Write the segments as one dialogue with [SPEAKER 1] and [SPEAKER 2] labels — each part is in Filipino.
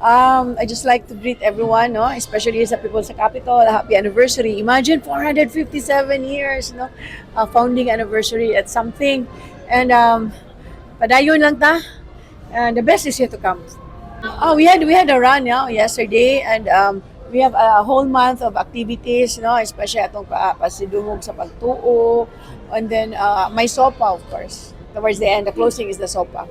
[SPEAKER 1] I just like to greet everyone, no, especially sa people sa capital. Happy anniversary! Imagine 457 years, no, founding anniversary at something, and padayon lang ta. And the best is yet to come. Oh, we had a run, yeah, yesterday, and we have a whole month of activities, no, especially atong pasidungog sa pagtuo, and then may sopa, of course. Towards the end, the closing is the sopa.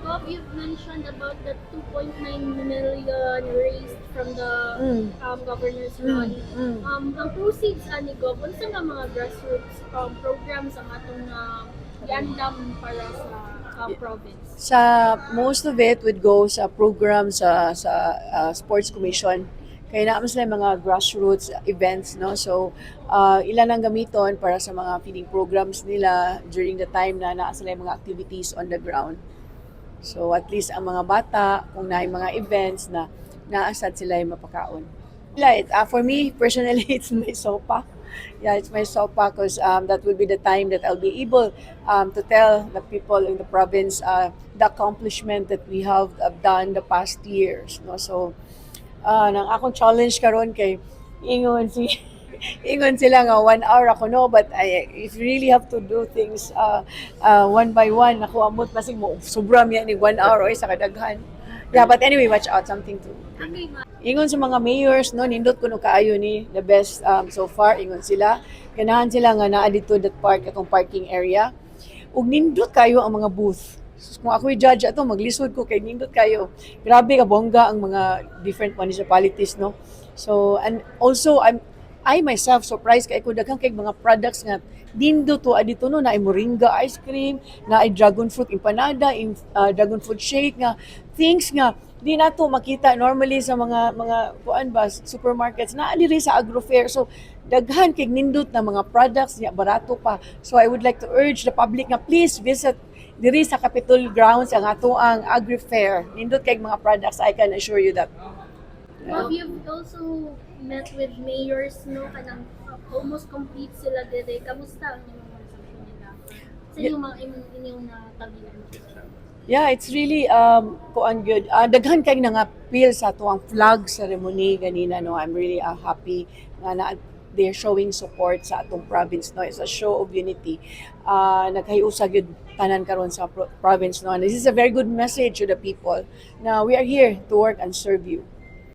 [SPEAKER 2] Bob, you've mentioned about the 2.9 million raised from the
[SPEAKER 1] Mm.
[SPEAKER 2] governor's run.
[SPEAKER 1] Mm.
[SPEAKER 2] Ang proceeds ani Gob, unsa nga mga grassroots programs ang atong iandam para sa province?
[SPEAKER 1] Sa most of it would go sa program sa sports commission. Kaya naman sila yung mga grassroots events, no? So, ilan ang gamiton para sa mga feeding programs nila during the time na naa sila yung mga activities on the ground. So, at least ang mga bata, kung na mga events na naasad sila yung mapakaon. For me, personally, it's my sopa. Yeah, it's my sopa because that will be the time that I'll be able to tell the people in the province the accomplishment that we have done the past years. No? So, nang akong challenge karon kay ingon si ingon sila nga 1 hour ako no, but if you really have to do things one by one, ako amot masig mo sobra miya ni 1 hour oy sa kadaghan. Yeah, but anyway, watch out, something to
[SPEAKER 2] Okay, ma.
[SPEAKER 1] ingon sa mga mayors no, nindot kuno kaayo ni the best so far, ingon sila ganahan sila nga naa dito that park atong parking area ug nindot kayo ang mga booth. So, kung ako'y judge ato maglisod ko kay nindot kayo, grabe ka bongga ang mga different municipalities, no. So and also I myself surprised kay ko daghang kay mga products nga dindo to adito no, na ay moringa ice cream, na ay dragon fruit empanada, dragon fruit shake nga things nga di nato makita normally sa mga kuan ba supermarkets na diri sa Agri Fair. So daghan kay nindot na mga products niya barato pa. So I would like to urge the public nga please visit diri sa Capitol grounds ang ato ang Agri Fair. Nindot kay mga products, I can assure you that.
[SPEAKER 2] Bob, you've also met with mayors, no? Kanang almost complete sila dire. Kamusta ang inyong reception nila? Sa inyong mga inyong natabihan?
[SPEAKER 1] Yeah, it's really kuan good. Daghan kay nangapil sa tuang flag ceremony ganina, no. I'm really happy nga na they're showing support sa atong province, no. It's a show of unity. Nagkahiusa gyud tanan karon sa province, no. And this is a very good message to the people. Now we are here to work and serve you.